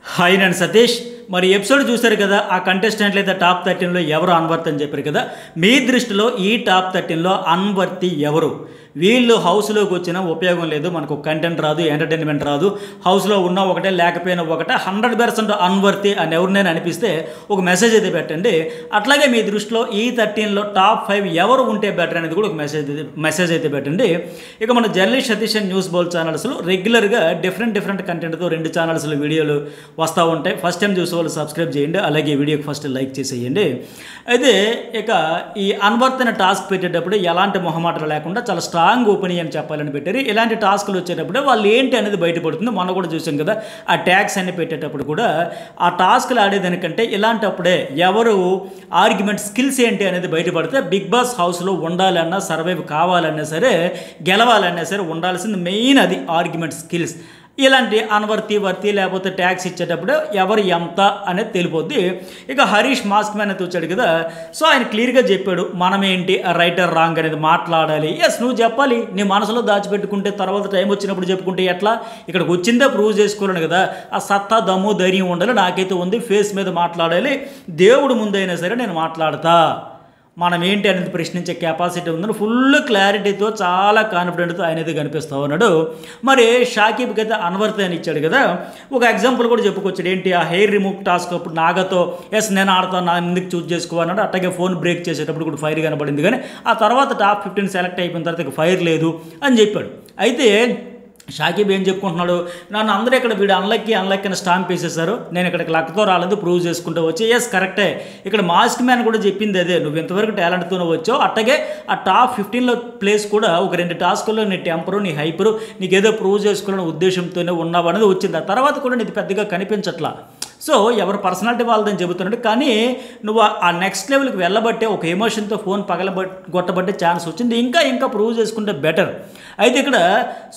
Hi నేను సతీష్. మరి episode చూశారు కదా, ఆ కంటెస్టెంట్లు అయితే టాప్ 13లో ఎవరు అన్వర్త్ అని చెప్పారు కదా. మీ దృష్టిలో ఈ టాప్ 13లో అన్వర్తి ఎవరు? వీళ్ళు హౌస్లోకి వచ్చిన ఉపయోగం లేదు, మనకు కంటెంట్ రాదు, ఎంటర్టైన్మెంట్ రాదు, హౌస్లో ఉన్న ఒకటే లేకపోయినా ఒకటే, 100% అన్వర్తి అని ఎవరినైనా అనిపిస్తే ఒక మెసేజ్ అయితే పెట్టండి. అట్లాగే మీ దృష్టిలో ఈ 13లో టాప్ 5 ఎవరు ఉంటే బెటర్ అనేది కూడా ఒక మెసేజ్ అయితే పెట్టండి. ఇక మన journalist Satish and news bowl ఛానల్స్లో రెగ్యులర్గా డిఫరెంట్ కంటెంట్తో 2 ఛానల్స్లో వీడియోలు వస్తూ ఉంటాయి. ఫస్ట్ టైం చూసే వాళ్ళు సబ్స్క్రైబ్ చేయండి, అలాగే వీడియోకి ఫస్ట్ లైక్ చేసేయండి. అయితే ఇక ఈ అన్వర్త్ అనే టాస్క్ పెట్టేటప్పుడు ఎలాంటి మొహమాటలు లేకుండా చాలా స్ట్రాంగ్ ఒపీనియన్ చెప్పాలని పెట్టారు. ఇలాంటి టాస్క్లు వచ్చేటప్పుడు వాళ్ళు ఏంటి అనేది బయటపడుతుంది. మొన్న కూడా చూసాం కదా, ఆ ట్యాగ్స్ అన్ని పెట్టేటప్పుడు కూడా ఆ టాస్క్లు ఆడేదానికంటే ఇలాంటప్పుడే ఎవరు ఆర్గ్యుమెంట్ స్కిల్స్ ఏంటి అనేది బయటపడితే బిగ్ బాస్ హౌస్లో ఉండాలన్నా, సర్వైవ్ కావాలన్నా సరే, గెలవాలన్నా సరే ఉండాల్సింది మెయిన్ అది ఆర్గ్యుమెంట్ స్కిల్స్. ఇలాంటి వర్తి లేకపోతే ట్యాక్స్ ఇచ్చేటప్పుడు ఎవరు ఎంత అనేది తెలిపోద్ది. ఇక హరీష్ మాస్క్ మ్యాన్ అయితే వచ్చాడు కదా, సో ఆయన క్లియర్గా చెప్పాడు మనం ఏంటి రైటర్ రాంగ్ అనేది మాట్లాడాలి. ఎస్, నువ్వు చెప్పాలి, నీ మనసులో దాచిపెట్టుకుంటే తర్వాత టైం వచ్చినప్పుడు చెప్పుకుంటే ఎట్లా? ఇక్కడికి వచ్చిందే ప్రూవ్ చేసుకోలేను కదా, ఆ సత్తా దమ్ము ధైర్యం ఉండాలి. నాకైతే ఉంది, ఫేస్ మీద మాట్లాడాలి, దేవుడు ముందైనా సరే నేను మాట్లాడతా, మనం ఏంటి అనేది ప్రశ్నించే కెపాసిటీ ఉందని ఫుల్ క్లారిటీతో చాలా కాన్ఫిడెంట్తో ఆయన అయితే కనిపిస్తూ ఉన్నాడు. మరి షాకీబ్కి అయితే అన్వర్త్ అని ఇచ్చాడు కదా, ఒక ఎగ్జాంపుల్ కూడా చెప్పుకొచ్చాడు. ఏంటి ఆ హెయిర్ రిమూవ్ టాస్క్ అప్పుడు నాగతో ఎస్ నేను ఆడతాను, నా ఎందుకు చూస్ చేసుకోవాలన్నాడు. అట్లాగే ఫోన్ బ్రేక్ చేసేటప్పుడు కూడా ఫైర్ కనబడింది, కానీ ఆ తర్వాత టాప్ 15 సెలెక్ట్ అయిపోయిన తర్వాత ఇక ఫైర్ లేదు అని చెప్పాడు. అయితే షాకీబ్ ఏం చెప్పుకుంటున్నాడు, నన్ను అందరూ ఇక్కడ వీడు అన్లక్కి అని స్టాంప్ వేసేశారు, నేను ఇక్కడికి లక్తో రాలేదు, ప్రూవ్ చేసుకుంటూ వచ్చి. ఎస్ కరెక్టే, ఇక్కడ మాస్క్ మ్యాన్ కూడా చెప్పింది అదే, నువ్వు ఇంతవరకు టాలెంట్తోనే వచ్చావు. అట్లాగే ఆ టాప్ 15లో ప్లేస్ కూడా ఒక 2 టాస్కుల్లో నీ టెంపరు, నీ హైపరు, నీకేదో ప్రూవ్ చేసుకోవాలనే ఉద్దేశంతోనే ఉన్నావు అనేది వచ్చింది. ఆ తర్వాత కూడా నీకు పెద్దగా కనిపించట్లా. సో ఎవరు పర్సనాలిటీ వాళ్ళదని చెబుతున్నాడు, కానీ నువ్వు ఆ నెక్స్ట్ లెవెల్కి వెళ్ళబట్టే ఒక ఎమోషన్తో ఫోన్ కొట్టబట్టే ఛాన్స్ వచ్చింది. ఇంకా ప్రూవ్ చేసుకుంటే బెటర్. అయితే ఇక్కడ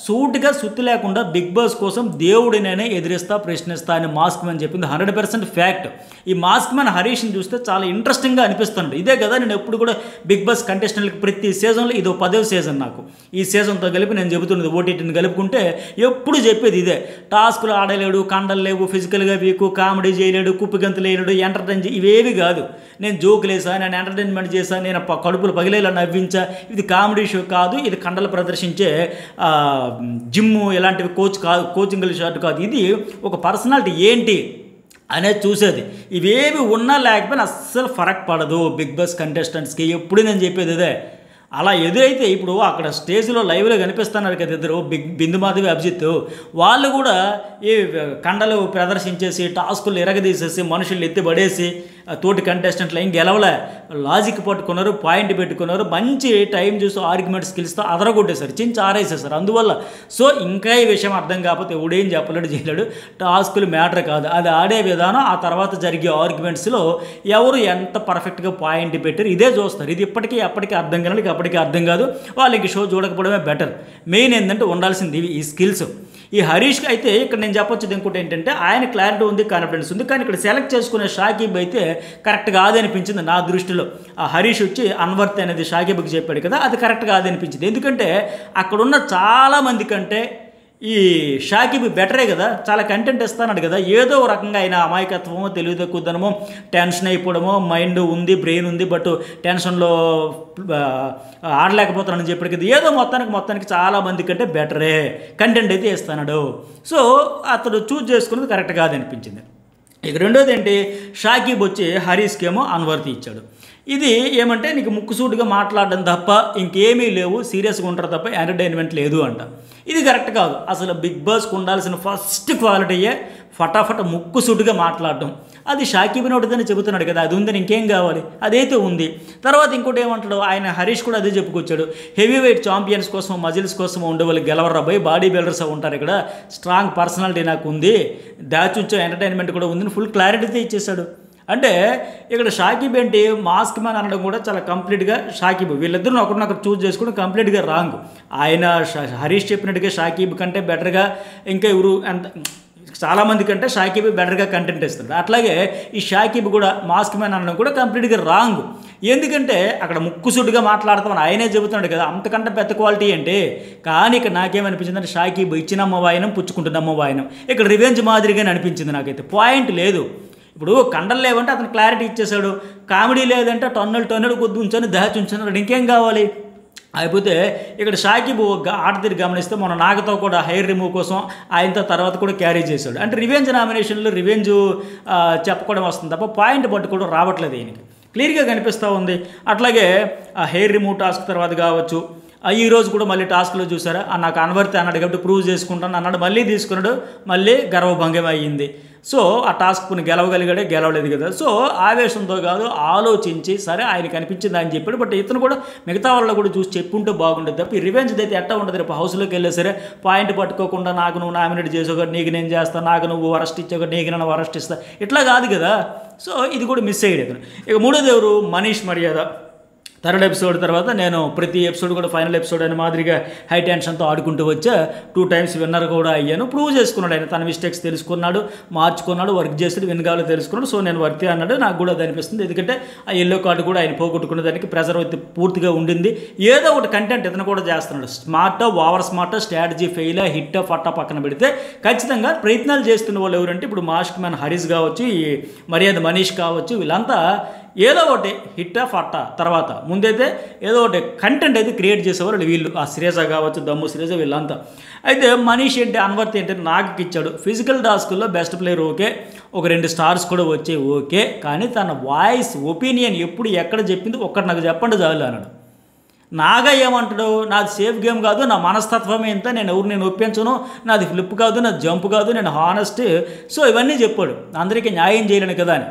సూటిగా సుత్తి లేకుండా బిగ్ బాస్ కోసం దేవుడినైనా ఎదిరిస్తా, ప్రశ్నిస్తా అని మాస్క్ మ్యాన్ చెప్పింది 100% ఫ్యాక్ట్. ఈ మాస్క్ మ్యాన్ హరీష్ని చూస్తే చాలా ఇంట్రెస్టింగ్గా అనిపిస్తుంది. ఇదే కదా నేను ఎప్పుడు కూడా బిగ్ బాస్ కంటెస్టెంట్కి ప్రతి సీజన్లో ఇదో 10వ సీజన్, నాకు ఈ సీజన్తో కలిపి నేను చెబుతున్నది, ఓటీటీని కలుపుకుంటే ఎప్పుడు చెప్పేది ఇదే. టాస్కులు ఆడలేడు, కండలు లేవు, ఫిజికల్గా వీకు, కామెడీ చేయలేడు, కుప్పిగంతులు వేయలేడు, ఎంటర్టైన్ ఇవేవి కాదు. నేను జోకులు వేసా, నేను ఎంటర్టైన్మెంట్ చేశాను, నేను కడుపులు పగిలేలా నవ్వించా. ఇది కామెడీ షో కాదు, ఇది కండలు ప్రదర్శించే జిమ్ము ఇలాంటివి కోచింగ్ షాట్ కాదు. ఇది ఒక పర్సనాలిటీ ఏంటి అనేది చూసేది. ఇవేవి ఉన్నా లేకపోయినా అస్సలు ఫరక్ పడదు బిగ్ బాస్ కంటెస్టెంట్స్కి. ఎప్పుడు నేను చెప్పేది ఇదే. అలా ఎదురైతే ఇప్పుడు అక్కడ స్టేజ్లో లైవ్లో కనిపిస్తున్నారు కదా ఇద్దరు, బిందు మాధవి, అభిజిత్, వాళ్ళు కూడా ఈ కండలు ప్రదర్శించేసి టాస్కులు ఎరగదీసేసి మనుషులు ఎత్తిపడేసి తోటి కంటెస్టెంట్లు ఏం గెలవలే, లాజిక్ పట్టుకున్నారు, పాయింట్ పెట్టుకున్నారు, మంచి టైం చూసి ఆర్గ్యుమెంట్ స్కిల్స్తో అదరగొట్టేశారు, చించి ఆరేసేసారు. అందువల్ల సో ఇంకా ఈ విషయం అర్థం కాకపోతే ఎవడేం చెప్పలేడు, చేయలేడు. టాస్కులు మ్యాటర్ కాదు, అది ఆడే విధానం, ఆ తర్వాత జరిగే ఆర్గ్యుమెంట్స్లో ఎవరు ఎంత పర్ఫెక్ట్గా పాయింట్ పెట్టారు ఇదే చూస్తారు. ఇది ఇప్పటికీ అప్పటికీ అర్థం కాదు, అప్పటికీ అర్థం కాదు. వాళ్ళకి షో చూడకపోవడమే బెటర్. మెయిన్ ఏంటంటే ఉండాల్సింది ఈ స్కిల్స్. ఈ హరీష్కి అయితే ఇక్కడ నేను చెప్పొచ్చేది ఇంకోటి ఏంటంటే, ఆయన క్లారిటీ ఉంది, కాన్ఫిడెన్స్ ఉంది, కానీ ఇక్కడ సెలెక్ట్ చేసుకునే షాకీబ్ అయితే కరెక్ట్ కాదనిపించింది నా దృష్టిలో. ఆ హరీష్ వచ్చి అన్వర్త్ అనేది షాకీబ్కి చెప్పాడు కదా, అది కరెక్ట్ కాదనిపించింది. ఎందుకంటే అక్కడున్న చాలామంది కంటే ఈ షాకీబ్ బెటరే కదా, చాలా కంటెంట్ ఇస్తానడు కదా. ఏదో రకంగా ఆయన అమాయకత్వమో, తెలివి తక్కువదనమో, టెన్షన్ అయిపోవడమో, మైండ్ ఉంది, బ్రెయిన్ ఉంది, బట్ టెన్షన్లో ఆడలేకపోతానని చెప్పాడు కదా. ఏదో మొత్తానికి చాలామంది కంటే బెటరే కంటెంట్ అయితే ఇస్తాడు. సో అతడు చూజ్ చేసుకున్నది కరెక్ట్ కాదనిపించింది. ఇక రెండోది ఏంటి, షాకీబ్ వచ్చి హరీష్కి ఏమో అన్వర్తి ఇచ్చాడు. ఇది ఏమంటే నీకు ముక్కుసూటిగా మాట్లాడడం తప్ప ఇంకేమీ లేవు, సీరియస్గా ఉంటారు తప్ప ఎంటర్టైన్మెంట్ లేదు అంట. ఇది కరెక్ట్ కాదు. అసలు బిగ్ బాస్కి ఉండాల్సిన ఫస్ట్ క్వాలిటీయే ఫటాఫట ముక్కుసూటిగా మాట్లాడడం. అది షాకీబ్ నోటిదని చెబుతున్నాడు కదా, అది ఉందని ఇంకేం కావాలి, అదైతే ఉంది. తర్వాత ఇంకోటి ఏమంటాడు ఆయన, హరీష్ కూడా అదే చెప్పుకొచ్చాడు, హెవీ వెయిట్ ఛాంపియన్స్ కోసం, మజిల్స్ కోసం ఉండేవాళ్ళు గెలవరా బై, బాడీ బిల్డర్స్ ఉంటారు ఇక్కడ, స్ట్రాంగ్ పర్సనాలిటీ నాకు ఉంది, దాచుంచో ఎంటర్టైన్మెంట్ కూడా ఉందని ఫుల్ క్లారిటీతో ఇచ్చేశాడు. అంటే ఇక్కడ షాకీబ్ ఏంటి, మాస్క్ మ్యాన్ అనడం కూడా చాలా కంప్లీట్గా షాకీబ్, వీళ్ళిద్దరూ ఒకరినొకరు చూస్ చేసుకోవడం కంప్లీట్గా రాంగ్. ఆయన హరీష్ చెప్పినట్టుగా షాకీబ్ కంటే బెటర్గా ఇంకా ఎవరు ఎంత చాలామంది కంటే షాకీబ్ బెటర్గా కంటెంట్ ఇస్తాడు. అట్లాగే ఈ షాకీబ్ కూడా మాస్క్ మ్యాన్ అనడం కూడా కంప్లీట్గా రాంగ్. ఎందుకంటే అక్కడ ముక్కుసుడిగా మాట్లాడతామని ఆయనే చెబుతున్నాడు కదా, అంతకంటే పెద్ద క్వాలిటీ అంటే. కానీ ఇక్కడ నాకేమనిపించిందంటే షాకీబ్ ఇచ్చినమ్మ వాయనం పుచ్చుకుంటున్నమ్మ వాయనం, ఇక్కడ రివెంజ్ మాదిరిగానే అనిపించింది నాకైతే. పాయింట్ లేదు. ఇప్పుడు కండలు లేవంటే అతను క్లారిటీ ఇచ్చేసాడు, కామెడీ లేదంటే టొన్నలు కొద్ది ఉంచని దాచి ఉంచున్నాడు, ఇంకేం కావాలి. అయిపోతే ఇక్కడ షాకీబ్ ఆట తీరు గమనిస్తే మన నాగతో కూడా హెయిర్ రిమూవ్ కోసం ఆయనతో తర్వాత కూడా క్యారీ చేశాడు. అంటే రివెంజ్ నామినేషన్లో రివెంజ్ చెప్పుకోవడం వస్తుంది తప్ప పాయింట్ పట్టుకోవడం రావట్లేదు ఈయనకి, క్లియర్గా కనిపిస్తూ ఉంది. అట్లాగే హెయిర్ రిమూవ్ టాస్క్ తర్వాత కావచ్చు, ఈరోజు కూడా మళ్ళీ టాస్క్లో చూసారా, నాకు అన్వర్తి అన్నాడు కాబట్టి ప్రూవ్ చేసుకుంటాను అన్నాడు, మళ్ళీ తీసుకున్నాడు, మళ్ళీ గర్వభంగం అయ్యింది. సో ఆ టాస్క్ని గెలవగలిగాడే, గెలవలేదు కదా. సో ఆవేశంతో కాదు, ఆలోచించి సరే ఆయనకి అనిపించింది అని చెప్పాడు. బట్ ఇతను కూడా మిగతా వాళ్ళు కూడా చూసి చెప్పుంటే బాగుంటుంది తప్ప ఈ రివెంజ్ అయితే ఎట్టా ఉంటుంది. రేపు హౌస్లోకి వెళ్ళే సరే పాయింట్ పట్టుకోకుండా నాకు నువ్వు నామినేట్ చేసావు, నీకు నేను చేస్తాను, నాకు నువ్వు వరస్ట్ ఇచ్చావు, నీకు నేను వరస్ట్ ఇస్తా, ఇట్లా కాదు కదా. సో ఇది కూడా మిస్ అయ్యాడు ఇతను. ఇక మూడోది ఎవరు, మనీష్ మర్యాద. థర్డ్ ఎపిసోడ్ తర్వాత నేను ప్రతి ఎపిసోడ్ కూడా ఫైనల్ ఎపిసోడ్ అనే మాదిరిగా హై టెన్షన్తో ఆడుకుంటూ వచ్చా. 2 times విన్నర్ కూడా అయ్యాను. ప్రూవ్ చేసుకున్నాడు ఆయన, తన మిస్టేక్స్ తెలుసుకున్నాడు, మార్చుకున్నాడు, వర్క్ చేసి విన్ కావాలో తెలుసుకున్నాడు. సో నేను వర్తి అన్నాడు, నాకు కూడా అది అనిపిస్తుంది. ఎందుకంటే ఆ ఎల్లో కార్డు కూడా ఆయన పోగొట్టుకునే దానికి ప్రెజర్ అయితే పూర్తిగా ఉండింది. ఏదో ఒకటి కంటెంట్ ఇతను కూడా చేస్తున్నాడు. Smart over smart strategy fail hit ఫట్టా పక్కన పెడితే ఖచ్చితంగా ప్రయత్నాలు చేస్తున్న వాళ్ళు ఎవరంటే ఇప్పుడు మాస్క్ మ్యాన్ హరీష్ కావచ్చు, ఈ మర్యాద మనీష్ కావచ్చు, వీళ్ళంతా ఏదో ఒకటి హిట్ ఫట్టా తర్వాత ముందైతే ఏదో ఒకటి కంటెంట్ అయితే క్రియేట్ చేసేవారు వీళ్ళు. ఆ శ్రేజ కావచ్చు, దమ్ము శ్రేజ, వీళ్ళంతా. అయితే మనీష్ ఏంటి, అన్వర్తి ఏంటి, నాగకి ఇచ్చాడు. ఫిజికల్ టాస్కుల్లో బెస్ట్ ప్లేయర్ ఓకే, ఒక 2 stars కూడా వచ్చాయి ఓకే, కానీ తన వాయిస్ ఒపీనియన్ ఎప్పుడు ఎక్కడ చెప్పింది ఒక్కటి నాకు చెప్పండి చాలు అన్నాడు. నాగా ఏమంటాడు, నాది సేఫ్ గేమ్ కాదు, నా మనస్తత్వమే ఇంత, నేను ఒప్పించను, నాది ఫ్లిప్ కాదు, నాది జంప్ కాదు, నేను హానెస్ట్. సో ఇవన్నీ చెప్పాడు, అందరికీ న్యాయం చేయలేను కదా అని.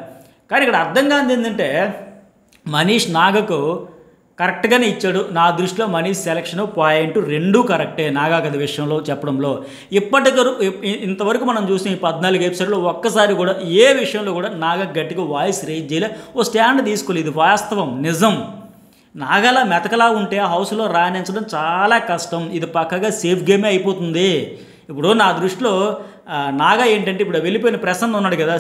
కానీ ఇక్కడ అర్థం కానిది ఏంటంటే మనీష్ నాగకు కరెక్ట్గానే ఇచ్చాడు. నా దృష్టిలో మనీష్ సెలక్షన్ పాయింట్ 2 కరెక్టే నాగా గది విషయంలో చెప్పడంలో. ఇంతవరకు మనం చూసిన ఈ 14 ఎపిసోడ్లో ఒక్కసారి కూడా ఏ విషయంలో కూడా నాగా గట్టిగా వాయిస్ రేజ్ చేయలే, ఓ స్టాండ్ తీసుకోలేదు. ఇది వాస్తవం, నిజం. నాగాలా మెతకలా ఉంటే హౌస్లో రాణించడం చాలా కష్టం. ఇది పక్కగా సేఫ్ గేమే అయిపోతుంది. ఇప్పుడు నా దృష్టిలో నాగా ఏంటంటే ఇప్పుడు వెళ్ళిపోయిన ప్రసన్న ఉన్నాడు కదా,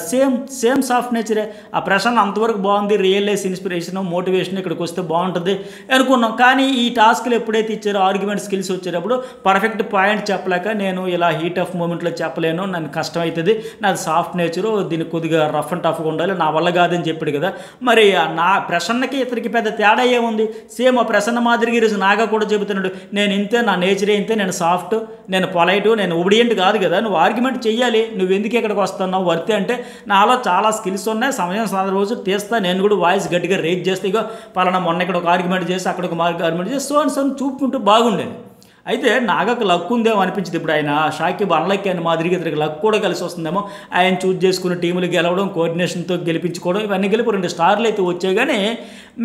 సేమ్ సాఫ్ట్ నేచరే. ఆ ప్రసన్న అంతవరకు బాగుంది, రియల్ లైఫ్ ఇన్స్పిరేషన్ మోటివేషన్, ఇక్కడికి వస్తే బాగుంటుంది అనుకున్నాం. కానీ ఈ టాస్క్లు ఎప్పుడైతే ఇచ్చారో ఆర్గ్యుమెంట్ స్కిల్స్ వచ్చేటప్పుడు పర్ఫెక్ట్ పాయింట్ చెప్పలేక నేను ఇలా హీట్ ఆఫ్ మూమెంట్లో చెప్పలేను, నన్ను కష్టం అవుతుంది, నాది సాఫ్ట్ నేచరు, దీనికి కొద్దిగా రఫ్ అండ్ టఫ్గా ఉండాలి, నా వల్ల కాదని చెప్పాడు కదా. మరి నా ప్రసన్నకి ఇతనికి పెద్ద తేడా ఏముంది? సేమ్ ఆ ప్రసన్న మాదిరిగా ఈరోజు నాగా కూడా చెబుతున్నాడు, నేను ఇంతే, నా నేచరే ఇంతే, నేను సాఫ్ట్, నేను పొలైట్, నేను ఒబిడియంట్ కాదు కదా, నువ్వు ఆర్గ్యుమెంట్ చెయ్యాలి, నువ్వు ఎందుకు ఇక్కడికి వస్తున్నావు వర్తి అంటే, నాలో చాలా స్కిల్స్ ఉన్నాయి, సమయం రోజు తీస్తా, నేను కూడా వాయిస్ గట్టిగా రేజ్ చేస్తే, ఇగో పలానా మొన్న ఇక్కడ ఒక ఆర్గ్యుమెంట్ చేసి అక్కడ ఒక ఆర్గ్యుమెంట్ చేసి సో చూపుకుంటూ బాగుండేది. అయితే నాగకు లక్ ఉందేమో అనిపించింది. ఇప్పుడు ఆయన షాకీబ్ అన్లక్ అని మాదిరిగా ఇతనికి లక్ కూడా కలిసి వస్తుందేమో. ఆయన చూజ్ చేసుకున్న టీములు గెలవడం, కోఆర్డినేషన్తో గెలిపించుకోవడం, ఇవన్నీ గెలిపి 2 స్టార్లు అయితే వచ్చాయి. కానీ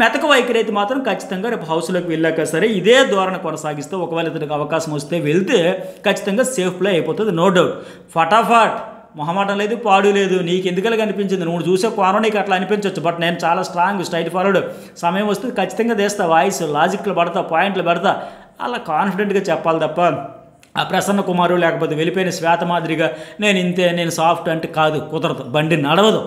మెతక వైఖరి అయితే మాత్రం ఖచ్చితంగా రేపు హౌస్లోకి వెళ్ళాక సరే ఇదే ధోరణి కొనసాగిస్తే, ఒకవేళ ఇతనికి అవకాశం వస్తే వెళ్తే ఖచ్చితంగా సేఫ్ ప్లే అయిపోతుంది, నో డౌట్. ఫటాఫట్, మొహమాటం లేదు, పాడు లేదు. నీకు ఎందుకలా అనిపించింది, నువ్వు చూసే కోణం నీకు అట్లా అనిపించవచ్చు. బట్ నేను చాలా స్ట్రాంగ్, స్ట్రైట్ ఫార్వర్డ్, సమయం వస్తే ఖచ్చితంగా తీస్తా, వాయిస్ లాజిక్లు పడతా, పాయింట్లు పెడతా, అలా కాన్ఫిడెంట్గా చెప్పాలి తప్ప ఆ ప్రసన్న కుమారు లేకపోతే వెళ్ళిపోయిన శ్వేత మాదిరిగా నేను ఇంతే, నేను సాఫ్ట్ అంటే కాదు, కుదరదు, బండి నడవదు.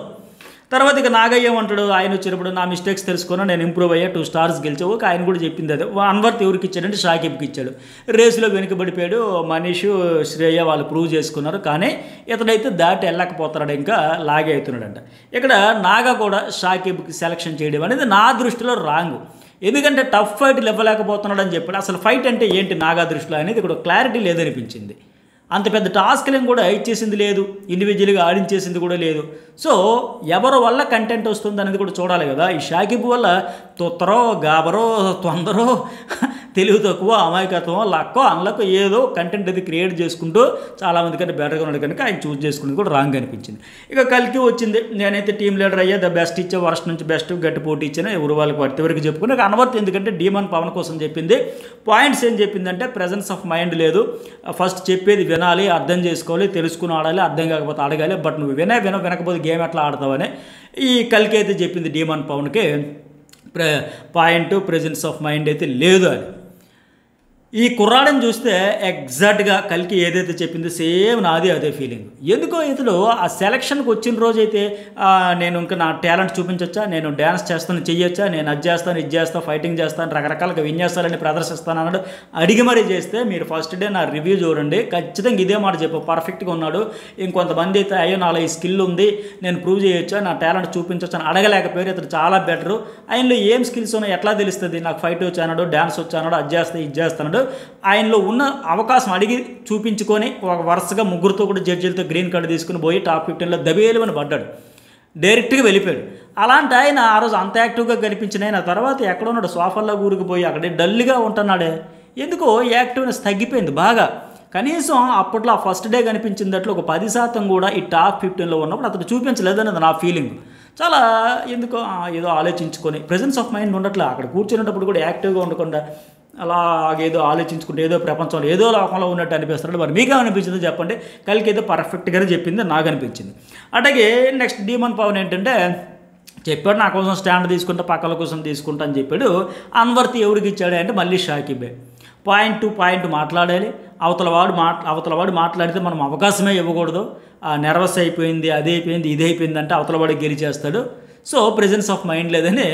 తర్వాత ఇక నాగయ్య ఏమంటాడు, ఆయన వచ్చినప్పుడు నా మిస్టేక్స్ తెలుసుకున్నా, నేను ఇంప్రూవ్ అయ్యా, 2 stars గెలిచావు. ఆయన కూడా చెప్పింది అదే. అన్వర్త్ ఎవరికి ఇచ్చాడంటే షాకీబ్కి ఇచ్చాడు. రేసులో వెనుకబడిపోయాడు. మనీష్, శ్రేయ వాళ్ళు ప్రూవ్ చేసుకున్నారు. కానీ ఇతడైతే దాటి వెళ్ళకపోతున్నాడు, ఇంకా లాగే అవుతున్నాడంట. ఇక్కడ నాగా కూడా షాకీబ్కి సెలక్షన్ చేయడం అనేది నా దృష్టిలో రాంగ్. ఎందుకంటే టఫ్ ఫైట్ ఇవ్వలేకపోతున్నాడు అని చెప్పాడు. అసలు ఫైట్ అంటే ఏంటి నాగా దృష్టిలో అనేది ఇక్కడ క్లారిటీ లేదనిపించింది. అంత పెద్ద టాస్క్లను కూడా ఇచ్చేసింది లేదు, ఇండివిజువల్గా ఆడించేసింది కూడా లేదు. సో ఎవరి వల్ల కంటెంట్ వస్తుంది అనేది కూడా చూడాలి కదా. ఈ షాకీబ్ వల్ల తొత్తరో, గాబరో, తొందరో, తెలివి తక్కువ, అమాయకత్వం, లక్కో, అన్లక్కో ఏదో కంటెంట్ అది క్రియేట్ చేసుకుంటూ చాలామంది కంటే బెటర్గా ఉన్నాడు కనుక ఆయన చూస్ చేసుకునేది కూడా రాంగ్ అనిపించింది. ఇక కల్కి వచ్చింది, నేనైతే టీమ్ లీడర్ అయ్యా, ద బెస్ట్ ఇచ్చా, వర్స్ట్ నుంచి బెస్ట్, గట్టి పోటీ ఇచ్చాను, ఎవరు వాళ్ళకి పడితే వరకు చెప్పుకుని. అన్వర్త్ ఎందుకంటే డీమన్ పవన్ కోసం చెప్పింది. పాయింట్స్ ఏం చెప్పిందంటే ప్రెజెన్స్ ఆఫ్ మైండ్ లేదు, ఫస్ట్ చెప్పేది వినాలి, అర్థం చేసుకోవాలి, తెలుసుకుని ఆడాలి, అర్థం కాకపోతే అడగాలి. బట్ నువ్వు వినకపోతే గేమ్ ఎట్లా ఆడతావని ఈ కల్కి అయితే చెప్పింది డీమన్ పవన్కి. పాయింట్ ప్రెజెన్స్ ఆఫ్ మైండ్ అయితే లేదు అని. ఈ కుర్రాడని చూస్తే ఎగ్జాక్ట్గా కల్కి ఏదైతే చెప్పిందో సేమ్ నాది అదే ఫీలింగ్. ఎందుకో ఇతడు ఆ సెలక్షన్కి వచ్చిన రోజైతే నేను ఇంకా నా టాలెంట్ చూపించవచ్చా, నేను డ్యాన్స్ చేస్తాను చెయ్యొచ్చా, నేను అది చేస్తాను ఇది చేస్తాను ఫైటింగ్ చేస్తాను రకరకాలుగా విన్యాసాలని ప్రదర్శిస్తాను అన్నాడు. అడిగి మరీ చేస్తే మీరు ఫస్ట్ డే నా రివ్యూ చూడండి, ఖచ్చితంగా ఇదే మాట చెప్పు, పర్ఫెక్ట్గా ఉన్నాడు. ఇంకొంతమంది అయితే అయ్యో నాలో ఈ స్కిల్ ఉంది నేను ప్రూవ్ చేయొచ్చా, నా టాలెంట్ చూపించవచ్చు అని అడగలేకపోయారు. ఇతడు చాలా బెటరు. ఆయనలో ఏం స్కిల్స్ ఉన్నాయో ఎట్లా తెలుస్తుంది, నాకు ఫైట్ వచ్చి అన్నాడు, డ్యాన్స్ వచ్చి అన్నాడు, అది చేస్తే ఇది చేస్తున్నాడు. ఆయనలో ఉన్న అవకాశం అడిగి చూపించుకొని ఒక వరుసగా ముగ్గురుతో కూడా జడ్జీలతో గ్రీన్ కార్డు తీసుకుని పోయి టాప్ 15లో దబేలుమని పడ్డాడు, డైరెక్ట్గా వెళ్ళిపోయాడు. అలాంటి ఆయన ఆ రోజు అంత యాక్టివ్గా కనిపించిన ఆయన తర్వాత ఎక్కడ ఉన్నాడు, సోఫాల్లో ఊరికిపోయి అక్కడే డల్గా ఉంటున్నాడే. ఎందుకో యాక్టివ్నెస్ తగ్గిపోయింది బాగా. కనీసం అప్పట్లో ఆ ఫస్ట్ డే కనిపించినట్లు ఒక 10% కూడా ఈ టాప్ 15లో ఉన్నప్పుడు అతను చూపించలేదన్నది నా ఫీలింగ్. చాలా ఎందుకో ఏదో ఆలోచించుకొని ప్రెజెన్స్ ఆఫ్ మైండ్ ఉండట్లే. అక్కడ కూర్చునేటప్పుడు కూడా యాక్టివ్గా ఉండకుండా అలాగేదో ఆలోచించుకుంటే ఏదో ప్రపంచంలో ఏదో లోకంలో ఉన్నట్టు అనిపిస్తున్నాడు. మరి మీకేం అనిపించిందో చెప్పండి. కలికి ఏదో పర్ఫెక్ట్గానే చెప్పింది నాకు అనిపించింది. అట్లాగే నెక్స్ట్ డీమన్ పవన్ ఏంటంటే చెప్పాడు నా కోసం స్టాండ్ తీసుకుంటా పక్కల కోసం తీసుకుంటా అని చెప్పాడు. అన్వర్తి ఎవరికి ఇచ్చాడు అంటే మళ్ళీ షాకిబే. పాయింట్ టు పాయింట్ మాట్లాడాలి. అవతలవాడు మాట్లాడితే మనం అవకాశమే ఇవ్వకూడదు. నెర్వస్ అయిపోయింది అది అయిపోయింది ఇది అయిపోయింది అంటే అవతలవాడు గెలిచేస్తాడు. సో ప్రెజెన్స్ ఆఫ్ మైండ్ లేదని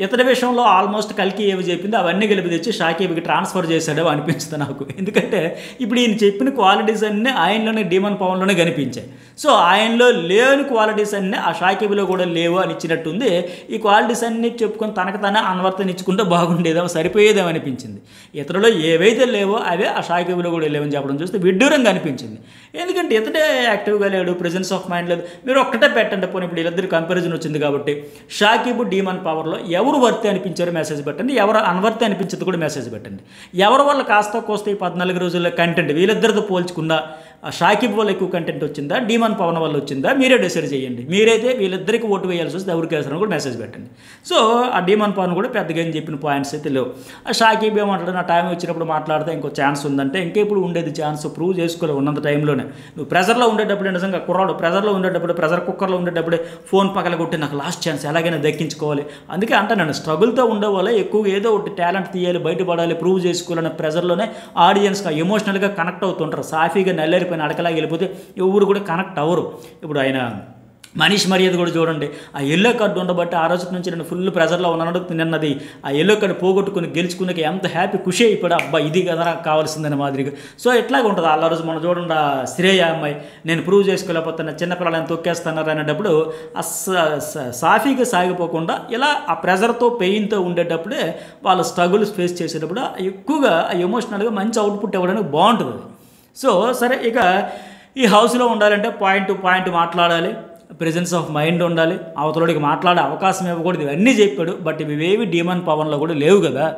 ఇతర విషయంలో ఆల్మోస్ట్ కలికి ఏవి చెప్పింది అవన్నీ కలిపి తెచ్చి షాకీబ్కి ట్రాన్స్ఫర్ చేశాడో అనిపించింది నాకు. ఎందుకంటే ఇప్పుడు ఈయన చెప్పిన క్వాలిటీస్ అన్నీ ఆయనలోనే డీమన్ పవన్లోనే కనిపించాయి. సో ఆయనలో లేని క్వాలిటీస్ అన్నీ ఆ షాకీబ్లో కూడా లేవు అని ఇచ్చినట్టుంది. ఈ క్వాలిటీస్ అన్నీ చెప్పుకొని తనకు తానే అన్వర్తనిచ్చుకుంటే బాగుండేదేమో సరిపోయేదేమో అనిపించింది. ఇతరులో ఏవైతే లేవో అవే ఆ షాకీబ్లో కూడా లేవని చెప్పడం చూస్తే విడ్డూరంగా అనిపించింది. ఎందుకంటే ఇతడే యాక్టివ్గా లేడు, ప్రెజెన్స్ ఆఫ్ మైండ్ లేదు. మీరు ఒక్కటే పెట్టండి పోనీ, ఇప్పుడు వీళ్ళిద్దరు కంపారిజన్ వచ్చింది కాబట్టి షాకీబ్ డీమన్ పవర్లో ఎవరు వర్తి అనిపించారో మెసేజ్ పెట్టండి, ఎవరు అన్వర్తి అనిపించదు కూడా మెసేజ్ పెట్టండి. ఎవరి వల్ల కాస్త కోస్తే ఈ 14 రోజుల్లో కంటెంట్ వీళ్ళిద్దరితో పోల్చుకుందా షాకీబ్ వల్ల ఎక్కువ కంటెంట్ వచ్చిందా డీమన్ పవన్ వల్ల వచ్చిందా మీరే డిసైడ్ చేయండి. మీరైతే వీళ్ళిద్దరికి ఓటు వేయాల్సి వస్తే ఎవరికి వేస్తారని కూడా మెసేజ్ పెట్టండి. సో ఆ డీమన్ పవన్ కూడా పెద్దగా ఏం చెప్పిన పాయింట్స్ అయితే లేవు. ఆ షాకీబ్ ఏమంటాడు నా టైం వచ్చినప్పుడు మాట్లాడితే ఇంకో ఛాన్స్ ఉందంటే ఇంకెప్పుడు ఉండేది ఛాన్స్, ప్రూవ్ చేసుకోలే ఉన్నంత టైంలోనే. నువ్వు ప్రెజర్లో ఉండేటప్పుడు నిజంగా కుర్రాడు ప్రెజర్లో ఉండేటప్పుడు ప్రెజర్ కుక్కర్లో ఉండేటప్పుడే ఫోన్ పక్కన కొట్టి నాకు లాస్ట్ ఛాన్స్ ఎలాగైనా దక్కించుకోవాలి. అందుకే అంటాను స్ట్రగుల్తో ఉండేవాళ్ళే ఎక్కువగా ఏదో ఒకటి టాలెంట్ తీయాలి బయటపడాలి ప్రూవ్ చేసుకోవాలనే ప్రెజర్లోనే ఆడియన్స్గా ఎమోషనల్గా కనెక్ట్ అవుతుంటారు. సాఫీగా నల్లేరిపోయిన అడకలాగా వెళ్ళిపోతే ఎవరు కూడా కనెక్ట్ అవ్వరు. ఇప్పుడు ఆయన మనీష్ మర్యాద కూడా చూడండి, ఆ ఎల్లో కార్డు ఉండబట్టి ఆ రోజు నుంచి నేను ఫుల్ ప్రెజర్లో ఉన్నాను. నిన్నది ఆ ఎల్లో కార్డు పోగొట్టుకుని గెలుచుకునే ఎంత హ్యాపీ ఖుషి అయిపోయాడు, అబ్బా ఇది కదా నాకు కావాల్సిందని మాదిరిగా. సో ఎట్లాగ ఉంటుంది ఆ రోజు మనం చూడండి ఆ శ్రేయ అమ్మాయి నేను ప్రూవ్ చేసుకోలేకపోతున్నా చిన్నపిల్లలను తొక్కేస్తున్నారు అనేటప్పుడు సాఫీగా సాగిపోకుండా ఇలా ఆ ప్రెజర్తో పెయిన్తో ఉండేటప్పుడే వాళ్ళ స్ట్రగుల్స్ ఫేస్ చేసేటప్పుడు ఎక్కువగా ఎమోషనల్గా మంచి అవుట్పుట్ ఇవ్వడానికి బాగుంటుంది. సో సరే ఇక ఈ హౌస్లో ఉండాలంటే పాయింట్ టు పాయింట్ మాట్లాడాలి, ప్రెజెన్స్ ఆఫ్ మైండ్ ఉండాలి, అవతలడికి మాట్లాడే అవకాశం ఇవ్వకూడదు, ఇవన్నీ చెప్పాడు. బట్ ఇవేవి డీమన్ పవన్లో కూడా లేవు కదా.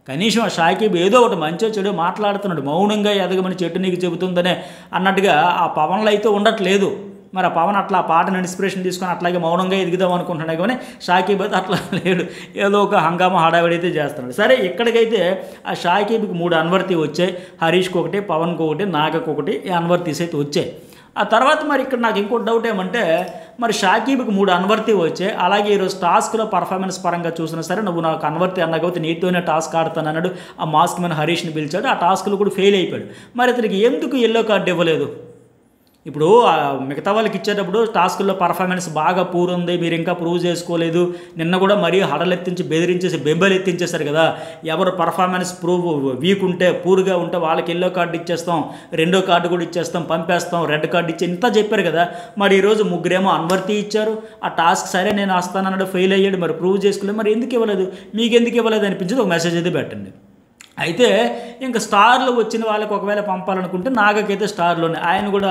కనీసం ఆ షాకీబ్ ఏదో ఒకటి మంచో చెడు మాట్లాడుతున్నాడు, మౌనంగా ఎదగమని చెట్టు నీకు చెబుతుందనే అన్నట్టుగా ఆ పవన్లో అయితే ఉండట్లేదు. మరి ఆ పవన్ అట్లా ఆ పాటను ఇన్స్పిరేషన్ తీసుకొని అట్లాగే మౌనంగా ఎదుగుదాం అనుకుంటున్నాడు కానీ షాకీబ్ అయితే అట్లా లేడు, ఏదో ఒక హంగామా హడావిడి అయితే చేస్తున్నాడు. సరే ఇక్కడికైతే ఆ షాకీబ్కి 3 అన్వర్తి వచ్చాయి, హరీష్కి ఒకటి, పవన్కి ఒకటి, నాగకు ఒకటి, ఈ అన్వర్తీస్ అయితే వచ్చాయి. ఆ తర్వాత మరి ఇక్కడ నాకు ఇంకో డౌట్ ఏమంటే మరి షాకీబ్కి 3 అన్వర్తి వచ్చాయి. అలాగే ఈరోజు టాస్క్లో పర్ఫార్మెన్స్ పరంగా చూసినా సరే నువ్వు నాకు అన్వర్తి అన్నా కాబట్టి నీతోనే టాస్క్ ఆడుతాను అన్నాడు. ఆ మాస్క్ మీద హరీష్ని పిలిచాడు, ఆ టాస్క్లో కూడా ఫెయిల్ అయిపోయాడు. మరి అతనికి ఎందుకు ఎల్లో కార్డు ఇవ్వలేదు? ఇప్పుడు మిగతా వాళ్ళకి ఇచ్చేటప్పుడు టాస్కుల్లో పర్ఫార్మెన్స్ బాగా పూర్ ఉంది, మీరు ఇంకా ప్రూవ్ చేసుకోలేదు, నిన్న కూడా మరీ హడలెత్తించి బెదిరించేసి బెంబలు ఎత్తించేశారు కదా. ఎవరు పర్ఫార్మెన్స్ వీక్ ఉంటే పూర్గా ఉంటే వాళ్ళకి ఎల్లో కార్డు ఇచ్చేస్తాం, 2వ కార్డు కూడా ఇచ్చేస్తాం, పంపేస్తాం, రెడ్ కార్డు ఇచ్చి ఇంత చెప్పారు కదా. మరి ఈరోజు ముగ్గురేమో అన్వర్తి ఇచ్చారు, ఆ టాస్క్ సరే నేను వస్తానన్నాడు ఫెయిల్ అయ్యాడు, మరి ప్రూవ్ చేసుకోలేదు, మరి ఎందుకు ఇవ్వలేదు, మీకు ఎందుకు ఇవ్వలేదు అనిపించింది ఒక మెసేజ్ అయితే పెట్టండి. అయితే ఇంకా స్టార్లు వచ్చిన వాళ్ళకి ఒకవేళ పంపాలనుకుంటే నాగకైతే స్టార్లోనే ఆయన కూడా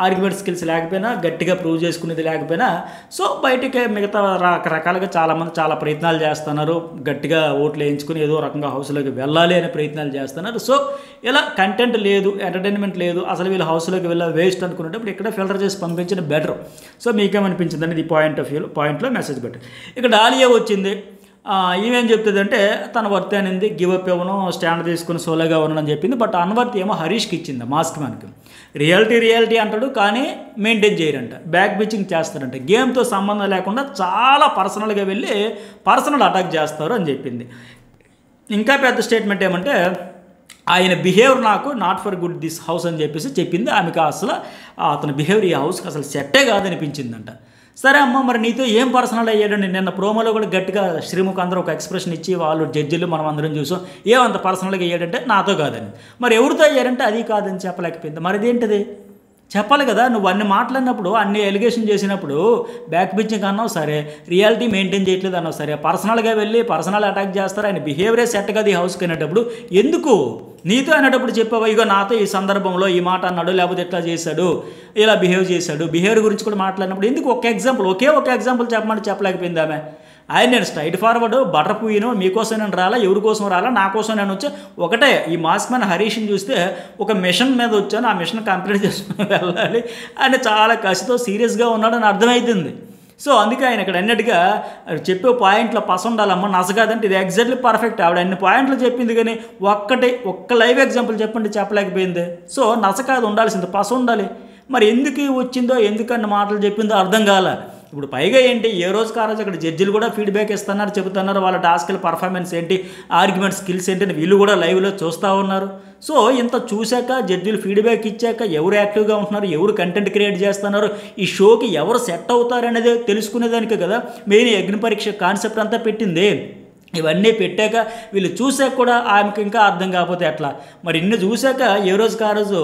ఆర్గ్యుమెంట్ స్కిల్స్ లేకపోయినా గట్టిగా ప్రూవ్ చేసుకునేది లేకపోయినా సో బయటికి మిగతా రకరకాలుగా చాలామంది చాలా ప్రయత్నాలు చేస్తున్నారు, గట్టిగా ఓట్లు వేయించుకుని ఏదో రకంగా హౌస్లోకి వెళ్ళాలి అనే ప్రయత్నాలు చేస్తున్నారు. సో ఇలా కంటెంట్ లేదు, ఎంటర్టైన్మెంట్ లేదు, అసలు వీళ్ళు హౌస్లోకి వెళ్ళా వేస్ట్ అనుకునేటప్పుడు ఇక్కడ ఫిల్టర్ చేసి పంపించిన బెటర్. సో మీకేమనిపించింది అనేది ఈ పాయింట్లో మెసేజ్ పెట్టండి. ఇక్కడ డాలియా వచ్చింది, ఈమెం చెప్తుందంటే తన వర్తి అనింది గివప్ ఇవ్వను స్టాండ్ తీసుకుని సోలోగా ఉన్నానని చెప్పింది. బట్ అన్వర్తి ఏమో హరీష్కి ఇచ్చింది మాస్క్ మ్యాన్కి. రియాలిటీ అంటాడు కానీ మెయింటైన్ చేయరంట, బ్యాక్ బిచ్చింగ్ చేస్తారంట, గేమ్తో సంబంధం లేకుండా చాలా పర్సనల్గా వెళ్ళి పర్సనల్ అటాక్ చేస్తారు అని చెప్పింది. ఇంకా పెద్ద స్టేట్మెంట్ ఏమంటే ఆయన బిహేవియర్ నాకు not for good this house అని చెప్పేసి చెప్పింది. ఆమెకు అసలు అతని బిహేవియర్ ఈ హౌస్కి అసలు సెట్టే కాదనిపించిందంట. సరే అమ్మ, మరి నీతో ఏం పర్సనల్ అయ్యాడండి? నిన్న ప్రోమోలో కూడా గట్టిగా శ్రీముఖ్ అందరూ ఒక ఎక్స్ప్రెషన్ ఇచ్చి వాళ్ళు జడ్జిలు మనం అందరం చూసాం, ఏమంత పర్సనల్గా అయ్యాడంటే నాతో కాదని. మరి ఎవరితో అయ్యారంటే అది కాదని చెప్పలేకపోయింది. మరి ఇదేంటిది చెప్పాలి కదా. నువ్వు అన్ని మాట్లాడినప్పుడు, అన్ని ఎలిగేషన్ చేసినప్పుడు బ్యాక్ పిచ్చింగ్ అన్నావు సరే, రియాలిటీ మెయింటైన్ చేయట్లేదు అన్నావు సరే, పర్సనల్గా వెళ్ళి పర్సనల్ అటాక్ చేస్తారు, ఆయన బిహేవియరే సెట్ కదా ఈ హౌస్కి అనేటప్పుడు ఎందుకు నీతో అనేటప్పుడు చెప్పావా ఇగో నాతో ఈ సందర్భంలో ఈ మాట అన్నాడు, లేకపోతే ఎట్లా చేశాడు, ఇలా బిహేవ్ చేశాడు, బిహేవియర్ గురించి కూడా మాట్లాడినప్పుడు ఎందుకు ఒకే ఎగ్జాంపుల్ చెప్పమంటే చెప్పలేకపోయింది ఆమె. ఆయన నేను స్ట్రైట్ ఫార్వర్డ్ బటర్ పూయిను, మీకోసం నేను రాలా, ఎవరి కోసం రాలా, నా కోసం నేను వచ్చా. ఒకటే ఈ మాస్క్ మ్యాన్ హరీష్ని చూస్తే ఒక మిషన్ మీద వచ్చాను, ఆ మిషన్ కంప్లీట్ చేసుకుని వెళ్ళాలి అని చాలా కసితో సీరియస్గా ఉన్నాడని అర్థమవుతుంది. సో అందుకే ఆయన ఇక్కడ అన్నట్టుగా చెప్పే పాయింట్లో పస ఉండాలమ్మ, నసగాదంటే ఇది ఎగ్జాక్ట్లీ పర్ఫెక్ట్. ఆవిడ అన్ని పాయింట్లు చెప్పింది కానీ ఒక్క లైవ్ ఎగ్జాంపుల్ చెప్పండి చెప్పలేకపోయింది. సో నసకాదు ఉండాల్సింది, పస ఉండాలి. మరి ఎందుకు వచ్చిందో, ఎందుకన్న మాటలు చెప్పిందో అర్థం కాల. ఇప్పుడు పైగా ఏంటి, ఏ రోజుకి ఆ రోజు అక్కడ జడ్జిలు కూడా ఫీడ్బ్యాక్ ఇస్తున్నారు, చెబుతున్నారు వాళ్ళ టాస్క్ల పర్ఫార్మెన్స్ ఏంటి, ఆర్గ్యుమెంట్ స్కిల్స్ ఏంటి అని వీళ్ళు కూడా లైవ్లో చూస్తూ ఉన్నారు. సో ఇంత చూశాక, జడ్జిలు ఫీడ్బ్యాక్ ఇచ్చాక ఎవరు యాక్టివ్గా ఉంటున్నారు, ఎవరు కంటెంట్ క్రియేట్ చేస్తున్నారు, ఈ షోకి ఎవరు సెట్ అవుతారు అనేది తెలుసుకునేదానికి కదా మెయిన్ అగ్ని పరీక్ష కాన్సెప్ట్ అంతా పెట్టింది. ఇవన్నీ పెట్టాక వీళ్ళు చూసాక కూడా ఆమెకు ఇంకా అర్థం కాకపోతే ఎట్లా? మరి ఇన్ని చూశాక ఏ రోజుకి ఆ రోజు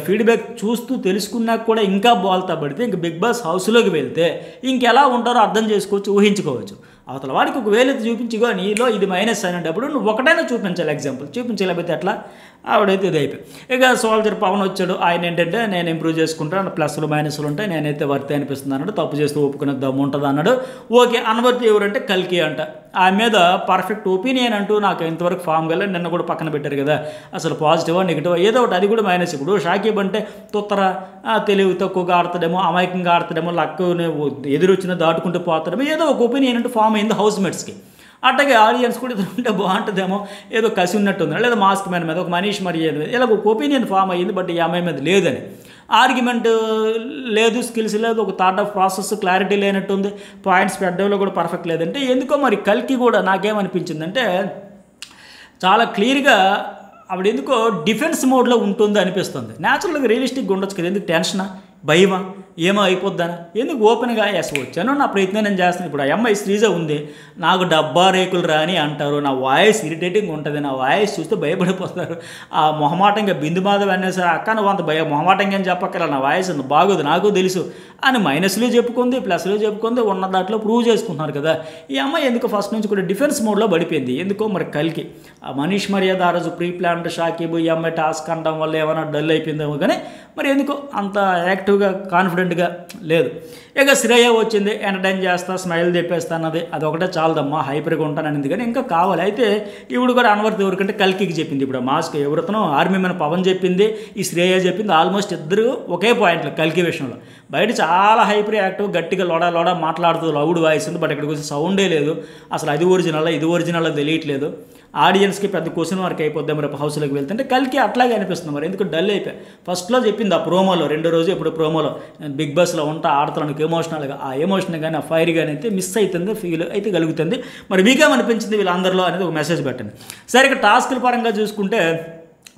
ఫీడ్బ్యాక్ చూస్తూ తెలుసుకున్నాక కూడా ఇంకా బోల్తా పడితే ఇంక బిగ్ బాస్ హౌస్లోకి వెళ్తే ఇంకెలా ఉంటారో అర్థం చేసుకోవచ్చు, ఊహించుకోవచ్చు. అవతల వాడికి ఒక వేలైతే చూపించుకో, నీలో ఇది మైనస్ అనేటప్పుడు నువ్వు ఒకటైనా చూపించాలి, ఎగ్జాంపుల్ చూపించలేకపోతే ఎట్లా? ఆవిడైతే ఇది అయిపోయి ఇక సోల్జర్ పవన్ వచ్చాడు. ఆయన ఏంటంటే నేను ఇంప్రూవ్ చేసుకుంటాను, ప్లస్లు మైనస్లు ఉంటాయి, నేనైతే వర్తి అనిపిస్తుంది అన్నాడు, తప్పు చేస్తూ ఒప్పుకునే దమ్ము ఉంటుంది అన్నాడు. ఓకే, అన్వర్తి ఎవరంటే కల్కి అంట. ఆమె మీద పర్ఫెక్ట్ ఒపీనియన్ అంటూ నాకు ఇంతవరకు ఫామ్ గల నిన్న కూడా పక్కన పెట్టారు కదా, అసలు పాజిటివా నెగిటివా ఏదో ఒకటి, అది కూడా మైనస్. ఇప్పుడు షాకీబ్ అంటే తొత్తర తెలివి తక్కువగా ఆడుతాడేమో, అమాయకంగా ఆడుతాడేమో, లక్కుని ఎదురొచ్చినా దాటుకుంటూ పోతాడేమో, ఏదో ఒక ఒపీనియన్ అంటే ఫామ్ అయింది హౌస్ మేట్స్కి. అట్లాగే ఆడియన్స్ కూడా ఇది ఉంటే బాగుంటుందేమో, ఏదో కసి ఉన్నట్టు ఉంది, లేదా మాస్క్ మ్యాన్ మీద ఒక మనీష్ మర్యాద మీద ఇలా ఒక ఒపీనియన్ ఫామ్ అయ్యింది. బట్ ఈ అమ్మాయి మీద లేదని, ఆర్గ్యుమెంట్ లేదు, స్కిల్స్ లేదు, ఒక థాట్ ఆఫ్ ప్రాసెస్ క్లారిటీ లేనట్టుంది, పాయింట్స్ పెట్టడంలో కూడా పర్ఫెక్ట్ లేదంటే ఎందుకో మరి కల్కి కూడా నాకేమనిపించిందంటే చాలా క్లియర్గా ఆవిడ ఎందుకో డిఫెన్స్ మోడ్లో ఉంటుంది అనిపిస్తుంది. న్యాచురల్గా రియలిస్టిక్గా ఉండొచ్చు కదా, ఎందుకు టెన్షనా, భయమా, ఏమో అయిపోద్దానా, ఎందుకు ఓపెన్గా ఎస్ వచ్చాను, నా ప్రయత్నం నేను చేస్తాను. ఇప్పుడు ఆ అమ్మాయి శ్రీజ ఉంది, నాకు డబ్బా రేకులు రాని అంటారు, నా వాయిస్ ఇరిటేటింగ్ ఉంటుంది, నా వాయిస్ చూస్తే భయపడిపోతారు, ఆ మొహమాటంగా బిందు మాధవ్ అనే సరే అక్క నువ్వు అంత మొహమాటంగా అని చెప్పక్కల, నా వాయిస్ అంత బాగోదు నాకు తెలుసు అని మైనస్లు చెప్పుకుంది, ప్లస్లు చెప్పుకుంది, ఉన్న దాంట్లో ప్రూవ్ చేసుకుంటున్నారు కదా. ఈ అమ్మాయి ఎందుకు ఫస్ట్ నుంచి కూడా డిఫెన్స్ మోడ్లో పడిపోయింది ఎందుకో మరి కల్కి. ఆ మనీష్ మర్యాద ఆ రోజు ప్రీ ప్లాన్ షాకీబు ఈ అమ్మాయి టాస్క్ అనడం వల్ల ఏమైనా డల్ అయిపోయిందేమో కానీ మరి ఎందుకో అంత యాక్టివ్గా కాన్ఫిడెంట్గా లేదు. ఇక శ్రేయ వచ్చింది, ఎంటర్టైన్ చేస్తా, స్మైల్ తెప్పేస్తా అన్నది, అదొకటే చాలదమ్మా, హైపర్గా ఉంటానని కానీ ఇంకా కావాలి. అయితే ఇప్పుడు కూడా అన్వర్తి ఎవరికంటే కల్కికి చెప్పింది. ఇప్పుడు మాస్క్ ఎవరితనో ఆర్మీ మన పవన్ చెప్పింది, ఈ శ్రేయ చెప్పింది, ఆల్మోస్ట్ ఇద్దరు ఒకే పాయింట్లో కల్కి విషయంలో. బయట చాలా హైపర్ యాక్టివ్, గట్టిగా లోడా మాట్లాడుతూ లౌడ్ వాయిస్ ఉంది, బట్ ఇక్కడికి వచ్చి సౌండే లేదు. అసలు అది ఒరిజినల్ ఇది ఒరిజినల్ తెలియట్లేదు. ఆడియన్స్కి పెద్ద క్వశ్చన్ మార్క్ అయిపోద్దాం రేపు హౌస్లోకి వెళ్తుంటే. కల్కి అట్లాగే అనిపిస్తుంది, మరి ఎందుకు డల్ అయిపోయి. ఫస్ట్లో చెప్పింది ఆ ప్రోమోలో, రెండో రోజు ఇప్పుడు ప్రోమోలో నేను బిగ్ బాస్లో ఉంటా, ఆడతానికి ఎమోషనల్గా, ఆ ఎమోషన్ కానీ ఆ ఫైర్ కానీ అయితే మిస్ అవుతుంది, ఫీల్ అయితే కలుగుతుంది. మరి మీకేమనిపించింది వీళ్ళందరిలో అనేది ఒక మెసేజ్ పెట్టండి. సరే, ఇక టాస్కుల పరంగా చూసుకుంటే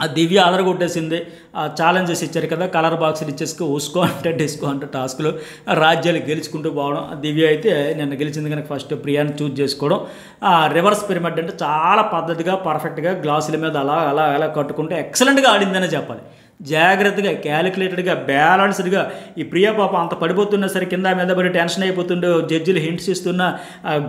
ఆ దివ్య అదరగొట్టేసింది. ఛాలెంజెస్ ఇచ్చారు కదా, కలర్ బాక్సులు ఇచ్చేసుకో, ఉసుకో అంటే డిస్కో అంటే టాస్కులు, రాజ్యాలు గెలుచుకుంటూ పోవడం. దివ్య అయితే నిన్న గెలిచింది కనుక ఫస్ట్ ప్రియాని చూజ్ చేసుకోవడం. రివర్స్ పిరమిడ్ అంటే చాలా పద్ధతిగా పర్ఫెక్ట్గా గ్లాసుల మీద అలా కట్టుకుంటే ఎక్సలెంట్గా ఆడిందనే చెప్పాలి. జాగ్రత్తగా, క్యాలిక్యులేటెడ్గా, బ్యాలెన్స్డ్గా. ఈ ప్రియా పాప అంత పడిపోతున్నా సరే కింద మీద పడి టెన్షన్ అయిపోతుండే, జడ్జిలు హింట్స్ ఇస్తున్న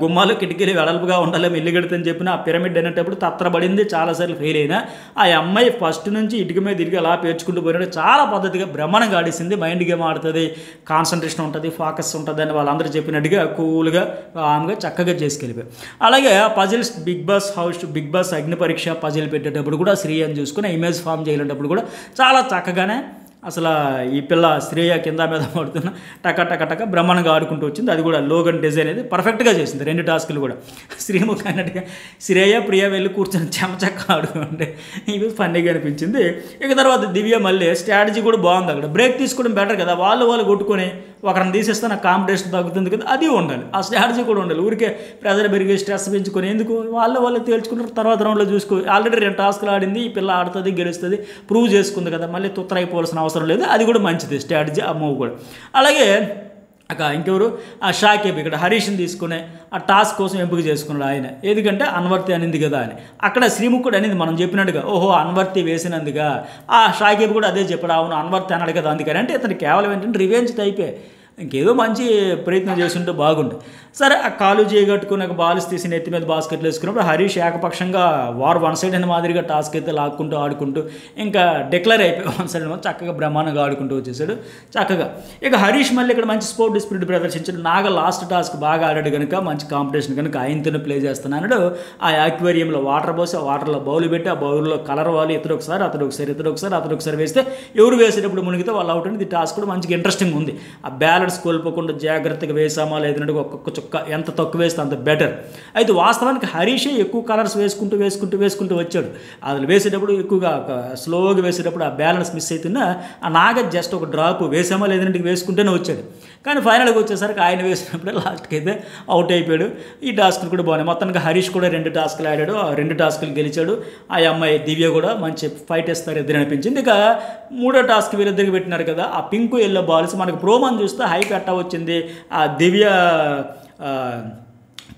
గుమ్మాలు కిటికీలు వెడల్పుగా ఉండాలేమో ఇల్లు గడుతుందని చెప్పిన ఆ పిరమిడ్ అనేటప్పుడు తత్రపడింది, చాలాసార్లు ఫెయిల్ అయినా ఆ అమ్మాయి ఫస్ట్ నుంచి ఇటుక మీద తిరిగి అలా పేర్చుకుంటూ పోయినట్టు చాలా పద్ధతిగా బ్రహ్మాండంగా ఆడేసింది. మైండ్ గేమ్ ఆడుతుంది, కాన్సన్ట్రేషన్ ఉంటుంది, ఫోకస్ ఉంటుంది అని వాళ్ళందరూ చెప్పినట్టుగా కూల్గా ఆమెగా చక్కగా చేసుకెళ్ళిపోయి. అలాగే పజిల్స్ బిగ్ బాస్ అగ్ని పరీక్ష పజిల్ పెట్టేటప్పుడు కూడా శ్రీయని చూసుకుని ఇమేజ్ ఫామ్ చేయలేటప్పుడు కూడా చాలా చక్కగానే అసలు ఈ పిల్ల శ్రేయ కింద మీద పడుతున్న టక బ్రహ్మాండంగా ఆడుకుంటూ వచ్చింది. అది కూడా లోగన్ డిజైన్ అనేది పర్ఫెక్ట్గా చేసింది, రెండు టాస్కులు కూడా. శ్రీముఖ్ అన్నట్టుగా శ్రేయ ప్రియ వెళ్ళి కూర్చొని చెమచక్క ఆడుకుంటే ఇవి ఫన్నీగా అనిపించింది. ఇక తర్వాత దివ్య మళ్ళీ స్ట్రాటజీ కూడా బాగుంది, అక్కడ బ్రేక్ తీసుకోవడం బెటర్ కదా, వాళ్ళు కొట్టుకొని ఒకరిని తీసేస్తే నాకు కాంపిటీషన్ తగ్గుతుంది కదా, అది ఉండాలి. ఆ స్ట్రాటజీ కూడా ఉండాలి. ఊరికే ప్రెజర్ పెరిగి స్ట్రెస్ పెంచుకొని ఎందుకు, వాళ్ళు తేల్చుకుంటారు. తర్వాత రౌండ్లో చూసుకో, ఆల్రెడీ 2 టాస్క్లు ఆడింది, ఈ పిల్ల ఆడుతుంది, గెలుస్తుంది, ప్రూవ్ చేసుకుంది కదా, మళ్ళీ తుత్తరైపోవాల్సిన అవసరం లేదు. అది కూడా మంచిది స్ట్రాటజీ, ఆ మూవ్ కూడా. అలాగే ఇంకెవరు, ఆ షాకేబ్ ఇక్కడ హరీష్ని తీసుకునే ఆ టాస్క్ కోసం ఎంపిక చేసుకున్నాడు ఆయన. ఎందుకంటే అన్వర్తి అనింది కదా అని. అక్కడ శ్రీముఖుడు అనేది మనం చెప్పినట్టుగా ఓహో అన్వర్తి వేసినందుగా ఆ షాకేబ్ కూడా అదే చెప్పాడు, అవును అన్వర్తి అన్నాడు కదా అందుకని. అంటే ఇతను కేవలం ఏంటంటే రివెంజ్ టైపే, ఇంకేదో మంచి ప్రయత్నం చేస్తుంటే బాగుండు. సరే ఆ కాలు చేయగట్టుకుని ఒక బాల్స్ తీసి నెత్తి మీద బాస్కెట్లు వేసుకున్నప్పుడు హరీష్ ఏకపక్షంగా వార్ వన్ సైడ్ అనే మాదిరిగా టాస్క్ అయితే లాక్కుంటూ ఆడుకుంటూ ఇంకా డిక్లేర్ అయిపోయి వన్ సైడ్ చక్కగా బ్రహ్మాండంగా ఆడుకుంటూ వచ్చేసాడు చక్కగా. ఇక హరీష్ మళ్ళీ ఇక్కడ మంచి స్పోర్ట్ స్పిరిట్ ప్రదర్శించాడు. నాగ లాస్ట్ టాస్క్ బాగా ఆడాడు కనుక మంచి కాంపిటీషన్ కనుక ఆయనతోనే ప్లే చేస్తున్నాడు. ఆ యాక్వేరియంలో వాటర్ పోసి ఆ వాటర్లో బౌల్ పెట్టి ఆ బౌల్లో కలర్ వాలి ఇతడు ఒకసారి అతడు ఒకసారి వేస్తే ఎవరు వేసేటప్పుడు మునిగితే వాళ్ళు అవుట్ అనేది టాస్క్ కూడా మంచిగా ఇంట్రెస్టింగ్ ఉంది. ఆ బ్యాలెన్స్ కోల్పోకుండా జాగ్రత్తగా వేసామా లేదంటే ఒక్కొక్క చుక్క ఎంత తక్కువ వేస్తే అంత బెటర్. అయితే వాస్తవానికి హరీషే ఎక్కువ కలర్స్ వేసుకుంటూ వచ్చాడు. అది వేసేటప్పుడు ఎక్కువగా స్లోగా వేసేటప్పుడు ఆ బ్యాలెన్స్ మిస్ అవుతున్నా ఆ నాగ జస్ట్ ఒక డ్రాప్ వేసామా లేదంటే వేసుకుంటూనే వచ్చాడు. కానీ ఫైనల్గా వచ్చేసరికి ఆయన వేసినప్పుడే లాస్ట్కి అయితే అవుట్ అయిపోయాడు. ఈ టాస్క్లు కూడా బాగున్నాయి. మొత్తానికి హరీష్ కూడా 2 టాస్క్లు ఆడాడు, ఆ 2 టాస్క్లు గెలిచాడు. ఆ అమ్మాయి దివ్య కూడా మంచి ఫైట్ ఇస్తారు ఇద్దరు అనిపించింది. ఇక 3వ టాస్క్ వీరిద్దరికి పెట్టినారు కదా, ఆ పింక్ ఎల్లో బాల్స్ మనకు ప్రోమోని చూస్తే హై పెట్ట వచ్చింది. ఆ దివ్య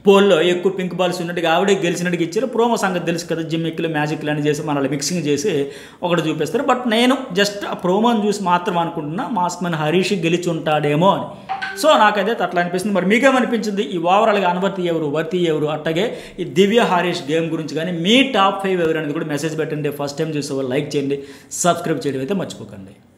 పోల్లో ఎక్కువ పింక్ బాల్స్ ఉన్నట్టుగా ఆవిడే గెలిచినట్టుగా ఇచ్చారు. ప్రోమో సంగతి తెలుసు కదా, జిమ్మిక్లు మ్యాజిక్లు అని చేసి మనల్ని మిక్సింగ్ చేసి ఒకటి చూపిస్తారు. బట్ నేను జస్ట్ ఆ ప్రోమోని చూసి మాత్రం అనుకుంటున్నా మాస్క్ మ్యాన్ హరీష్ గెలిచి ఉంటాడేమో అని. సో నాకైతే అట్లా అనిపిస్తుంది. మరి మీకేమనిపించింది ఈ ఓవరాల్గా అన్వర్తి ఎవరు వర్తి ఎవరు, అట్టగే ఈ దివ్య హరీష్ గేమ్ గురించి కానీ మీ టాప్ 5 ఎవరు అనేది కూడా మెసేజ్ పెట్టండి. ఫస్ట్ టైం చూసే వాళ్ళు లైక్ చేయండి, సబ్స్క్రైబ్ చేయడం అయితే మర్చిపోకండి.